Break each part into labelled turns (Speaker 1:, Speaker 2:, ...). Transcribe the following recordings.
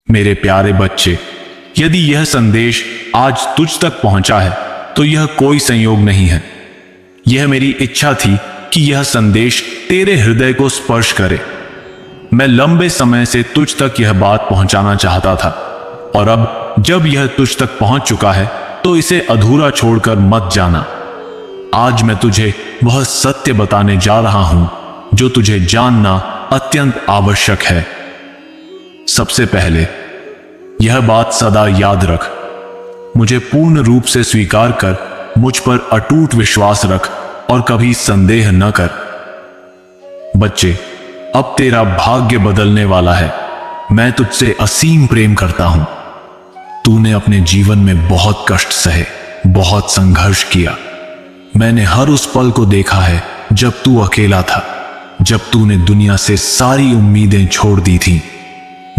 Speaker 1: मेरे प्यारे बच्चे, यदि यह संदेश आज तुझ तक पहुंचा है तो यह कोई संयोग नहीं है। यह मेरी इच्छा थी कि यह संदेश तेरे हृदय को स्पर्श करे। मैं लंबे समय से तुझ तक यह बात पहुंचाना चाहता था, और अब जब यह तुझ तक पहुंच चुका है तो इसे अधूरा छोड़कर मत जाना। आज मैं तुझे वह सत्य बताने जा रहा हूं जो तुझे जानना अत्यंत आवश्यक है। सबसे पहले यह बात सदा याद रख, मुझे पूर्ण रूप से स्वीकार कर, मुझ पर अटूट विश्वास रख और कभी संदेह न कर। बच्चे, अब तेरा भाग्य बदलने वाला है। मैं तुझसे असीम प्रेम करता हूं। तूने अपने जीवन में बहुत कष्ट सहे, बहुत संघर्ष किया। मैंने हर उस पल को देखा है जब तू अकेला था, जब तूने दुनिया से सारी उम्मीदें छोड़ दी थीं,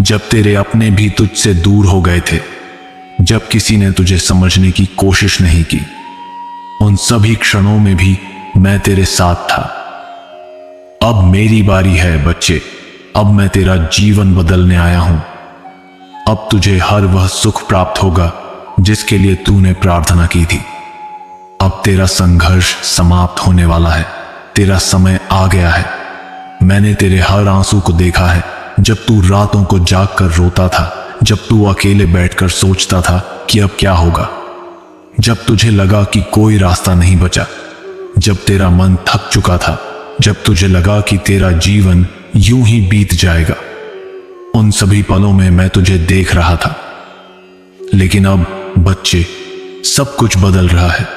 Speaker 1: जब तेरे अपने भी तुझसे दूर हो गए थे, जब किसी ने तुझे समझने की कोशिश नहीं की। उन सभी क्षणों में भी मैं तेरे साथ था। अब मेरी बारी है बच्चे। अब मैं तेरा जीवन बदलने आया हूं। अब तुझे हर वह सुख प्राप्त होगा जिसके लिए तूने प्रार्थना की थी। अब तेरा संघर्ष समाप्त होने वाला है। तेरा समय आ गया है। मैंने तेरे हर आंसू को देखा है, जब तू रातों को जागकर रोता था, जब तू अकेले बैठकर सोचता था कि अब क्या होगा, जब तुझे लगा कि कोई रास्ता नहीं बचा, जब तेरा मन थक चुका था, जब तुझे लगा कि तेरा जीवन यूं ही बीत जाएगा। उन सभी पलों में मैं तुझे देख रहा था। लेकिन अब बच्चे, सब कुछ बदल रहा है।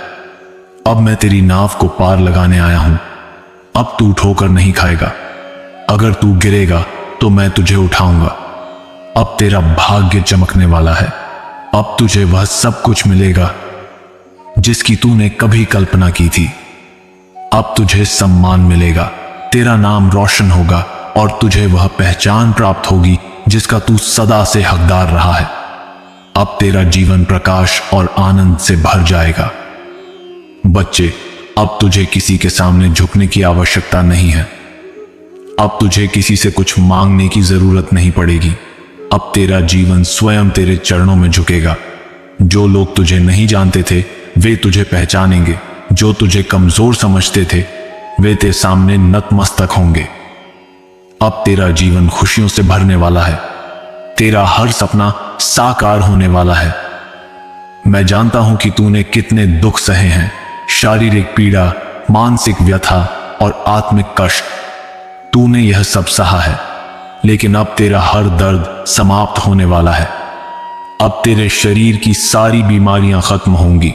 Speaker 1: अब मैं तेरी नाव को पार लगाने आया हूं। अब तू ठोकर नहीं खाएगा। अगर तू गिरेगा तो मैं तुझे उठाऊंगा। अब तेरा भाग्य चमकने वाला है। अब तुझे वह सब कुछ मिलेगा जिसकी तूने कभी कल्पना की थी। अब तुझे सम्मान मिलेगा, तेरा नाम रोशन होगा और तुझे वह पहचान प्राप्त होगी जिसका तू सदा से हकदार रहा है। अब तेरा जीवन प्रकाश और आनंद से भर जाएगा। बच्चे, अब तुझे किसी के सामने झुकने की आवश्यकता नहीं है। अब तुझे किसी से कुछ मांगने की जरूरत नहीं पड़ेगी। अब तेरा जीवन स्वयं तेरे चरणों में झुकेगा। जो लोग तुझे नहीं जानते थे वे तुझे पहचानेंगे। जो तुझे कमजोर समझते थे वे तेरे सामने नतमस्तक होंगे। अब तेरा जीवन खुशियों से भरने वाला है। तेरा हर सपना साकार होने वाला है। मैं जानता हूं कि तूने कितने दुख सहे हैं, शारीरिक पीड़ा, मानसिक व्यथा और आत्मिक कष्ट। तूने यह सब सहा है, लेकिन अब तेरा हर दर्द समाप्त होने वाला है। अब तेरे शरीर की सारी बीमारियां खत्म होंगी।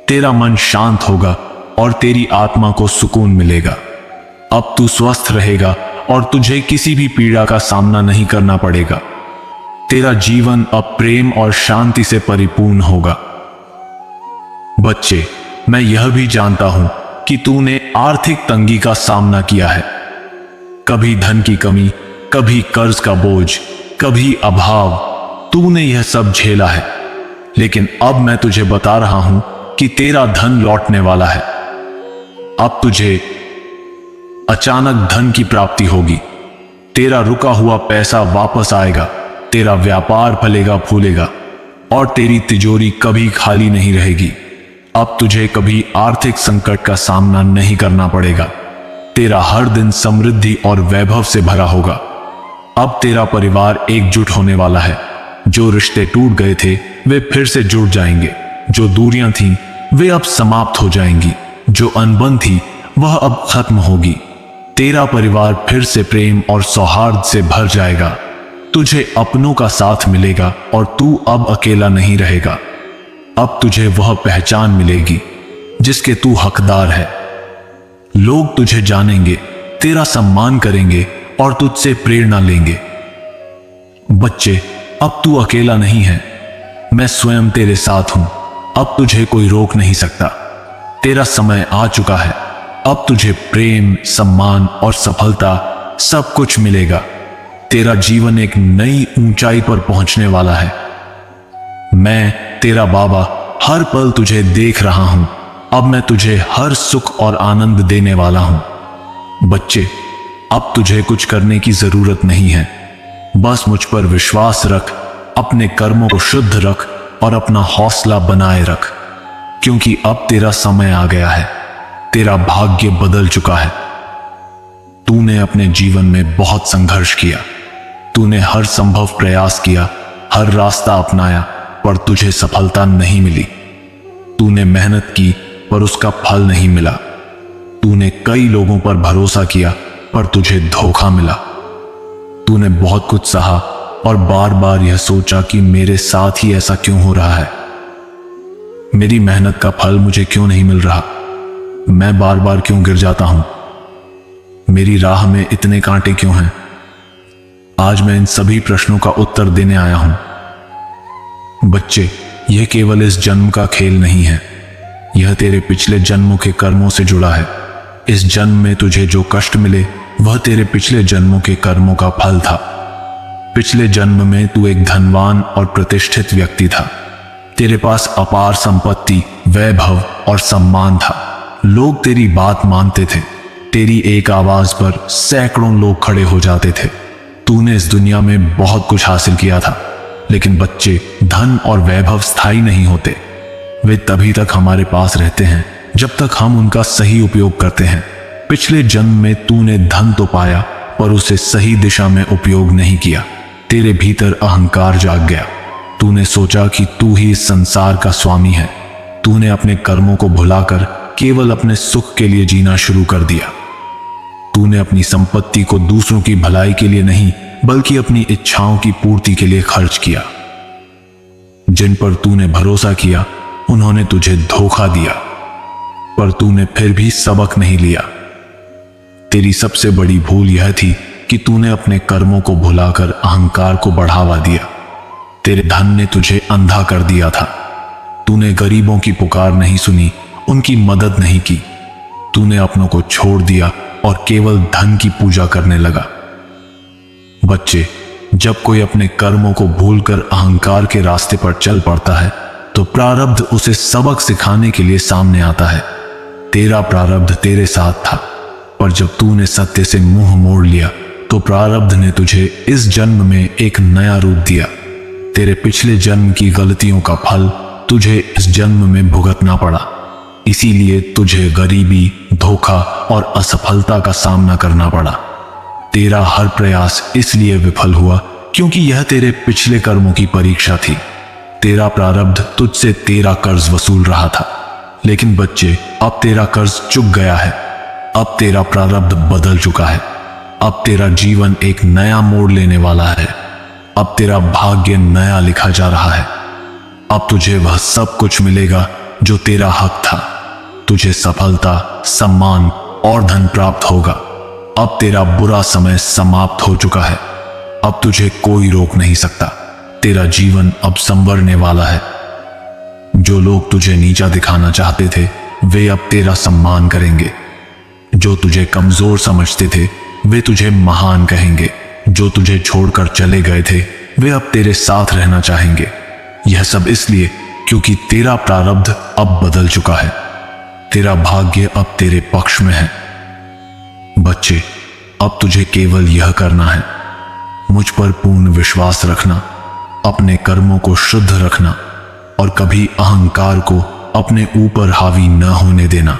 Speaker 1: तेरा मन शांत होगा और तेरी आत्मा को सुकून मिलेगा। अब तू स्वस्थ रहेगा और तुझे किसी भी पीड़ा का सामना नहीं करना पड़ेगा। तेरा जीवन अब प्रेम और शांति से परिपूर्ण होगा। बच्चे, मैं यह भी जानता हूं कि तूने आर्थिक तंगी का सामना किया है। कभी धन की कमी, कभी कर्ज का बोझ, कभी अभाव। तूने यह सब झेला है, लेकिन अब मैं तुझे बता रहा हूं कि तेरा धन लौटने वाला है। अब तुझे अचानक धन की प्राप्ति होगी। तेरा रुका हुआ पैसा वापस आएगा। तेरा व्यापार फलेगा फूलेगा और तेरी तिजोरी कभी खाली नहीं रहेगी। अब तुझे कभी आर्थिक संकट का सामना नहीं करना पड़ेगा। तेरा हर दिन समृद्धि और वैभव से भरा होगा। अब तेरा परिवार एकजुट होने वाला है। जो रिश्ते टूट गए थे वे फिर से जुड़ जाएंगे। जो दूरियां थीं वे अब समाप्त हो जाएंगी। जो अनबन थी वह अब खत्म होगी। तेरा परिवार फिर से प्रेम और सौहार्द से भर जाएगा। तुझे अपनों का साथ मिलेगा और तू अब अकेला नहीं रहेगा। अब तुझे वह पहचान मिलेगी जिसके तू हकदार है। लोग तुझे जानेंगे, तेरा सम्मान करेंगे और तुझसे प्रेरणा लेंगे। बच्चे, अब तू अकेला नहीं है। मैं स्वयं तेरे साथ हूं। अब तुझे कोई रोक नहीं सकता। तेरा समय आ चुका है। अब तुझे प्रेम, सम्मान और सफलता सब कुछ मिलेगा। तेरा जीवन एक नई ऊंचाई पर पहुंचने वाला है। मैं तेरा बाबा हर पल तुझे देख रहा हूं। अब मैं तुझे हर सुख और आनंद देने वाला हूं। बच्चे, अब तुझे कुछ करने की जरूरत नहीं है। बस मुझ पर विश्वास रख। अपने कर्मों को शुद्ध रख और अपना हौसला बनाए रख, क्योंकि अब तेरा समय आ गया है। तेरा भाग्य बदल चुका है। तूने अपने जीवन में बहुत संघर्ष किया, तूने हर संभव प्रयास किया, हर रास्ता अपनाया, पर तुझे सफलता नहीं मिली। तूने मेहनत की पर उसका फल नहीं मिला। तूने कई लोगों पर भरोसा किया पर तुझे धोखा मिला। तूने बहुत कुछ सहा और बार बार यह सोचा कि मेरे साथ ही ऐसा क्यों हो रहा है, मेरी मेहनत का फल मुझे क्यों नहीं मिल रहा, मैं बार बार क्यों गिर जाता हूं, मेरी राह में इतने कांटे क्यों हैं। आज मैं इन सभी प्रश्नों का उत्तर देने आया हूं। बच्चे, यह केवल इस जन्म का खेल नहीं है, यह तेरे पिछले जन्मों के कर्मों से जुड़ा है। इस जन्म में तुझे जो कष्ट मिले वह तेरे पिछले जन्मों के कर्मों का फल था। पिछले जन्म में तू एक धनवान और प्रतिष्ठित व्यक्ति था। तेरे पास अपार संपत्ति, वैभव और सम्मान था। लोग तेरी बात मानते थे। तेरी एक आवाज पर सैकड़ों लोग खड़े हो जाते थे। तूने इस दुनिया में बहुत कुछ हासिल किया था, लेकिन बच्चे, धन और वैभव स्थायी नहीं होते। वे तभी तक हमारे पास रहते हैं जब तक हम उनका सही उपयोग करते हैं। पिछले जन्म में तूने धन तो पाया पर उसे सही दिशा में उपयोग नहीं किया। तेरे भीतर अहंकार जाग गया। तूने सोचा कि तू ही इस संसार का स्वामी है। तूने अपने कर्मों को भुलाकर केवल अपने सुख के लिए जीना शुरू कर दिया। तूने अपनी संपत्ति को दूसरों की भलाई के लिए नहीं, बल्कि अपनी इच्छाओं की पूर्ति के लिए खर्च किया। जिन पर तूने भरोसा किया उन्होंने तुझे धोखा दिया, पर तूने फिर भी सबक नहीं लिया। तेरी सबसे बड़ी भूल यह थी कि तूने अपने कर्मों को भुलाकर अहंकार को बढ़ावा दिया। तेरे धन ने तुझे अंधा कर दिया था। तूने गरीबों की पुकार नहीं सुनी, उनकी मदद नहीं की। तूने अपनों को छोड़ दिया और केवल धन की पूजा करने लगा। बच्चे, जब कोई अपने कर्मों को भूलकर अहंकार के रास्ते पर चल पड़ता है तो प्रारब्ध उसे सबक सिखाने के लिए सामने आता है। तेरा प्रारब्ध तेरे साथ था, पर जब तूने सत्य से मुंह मोड़ लिया तो प्रारब्ध ने तुझे इस जन्म में एक नया रूप दिया। तेरे पिछले जन्म की गलतियों का फल तुझे इस जन्म में भुगतना पड़ा। इसीलिए तुझे गरीबी, धोखा और असफलता का सामना करना पड़ा। तेरा हर प्रयास इसलिए विफल हुआ क्योंकि यह तेरे पिछले कर्मों की परीक्षा थी। तेरा प्रारब्ध तुझसे तेरा कर्ज वसूल रहा था, लेकिन बच्चे, अब तेरा कर्ज चुक गया है। अब तेरा प्रारब्ध बदल चुका है। अब तेरा जीवन एक नया मोड़ लेने वाला है। अब तेरा भाग्य नया लिखा जा रहा है। अब तुझे वह सब कुछ मिलेगा जो तेरा हक था। तुझे सफलता, सम्मान और धन प्राप्त होगा। अब तेरा बुरा समय समाप्त हो चुका है। अब तुझे कोई रोक नहीं सकता। तेरा जीवन अब संवरने वाला है। जो लोग तुझे नीचा दिखाना चाहते थे वे अब तेरा सम्मान करेंगे। जो तुझे कमजोर समझते थे वे तुझे महान कहेंगे। जो तुझे छोड़कर चले गए थे वे अब तेरे साथ रहना चाहेंगे। यह सब इसलिए क्योंकि तेरा प्रारब्ध अब बदल चुका है। तेरा भाग्य अब तेरे पक्ष में है। बच्चे, अब तुझे केवल यह करना है, मुझ पर पूर्ण विश्वास रखना, अपने कर्मों को शुद्ध रखना और कभी अहंकार को अपने ऊपर हावी न होने देना।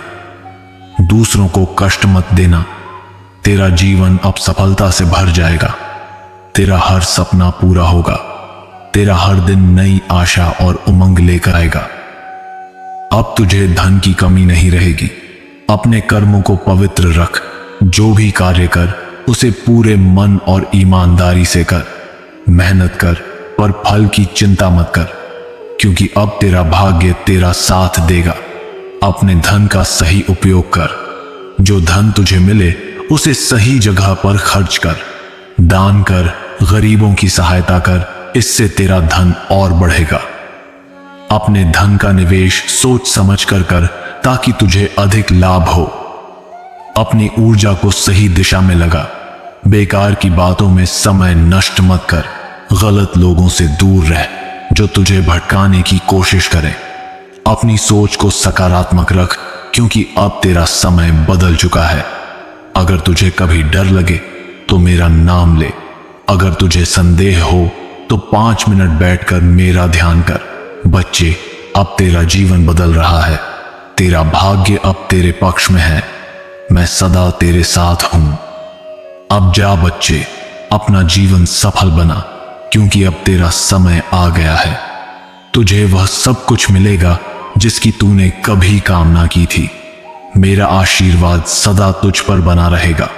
Speaker 1: दूसरों को कष्ट मत देना। तेरा जीवन अब सफलता से भर जाएगा। तेरा हर सपना पूरा होगा। तेरा हर दिन नई आशा और उमंग लेकर आएगा। अब तुझे धन की कमी नहीं रहेगी। अपने कर्मों को पवित्र रख। जो भी कार्य कर उसे पूरे मन और ईमानदारी से कर। मेहनत कर, पर फल की चिंता मत कर, क्योंकि अब तेरा भाग्य तेरा साथ देगा। अपने धन का सही उपयोग कर। जो धन तुझे मिले उसे सही जगह पर खर्च कर। दान कर, गरीबों की सहायता कर। इससे तेरा धन और बढ़ेगा। अपने धन का निवेश सोच समझ कर कर, ताकि तुझे अधिक लाभ हो। अपनी ऊर्जा को सही दिशा में लगा। बेकार की बातों में समय नष्ट मत कर। गलत लोगों से दूर रह जो तुझे भटकाने की कोशिश करें। अपनी सोच को सकारात्मक रख, क्योंकि अब तेरा समय बदल चुका है। अगर तुझे कभी डर लगे तो मेरा नाम ले। अगर तुझे संदेह हो तो 5 मिनट बैठकर मेरा ध्यान कर। बच्चे, अब तेरा जीवन बदल रहा है। तेरा भाग्य अब तेरे पक्ष में है। मैं सदा तेरे साथ हूं। अब जा बच्चे, अपना जीवन सफल बना, क्योंकि अब तेरा समय आ गया है। तुझे वह सब कुछ मिलेगा जिसकी तूने कभी कामना की थी। मेरा आशीर्वाद सदा तुझ पर बना रहेगा।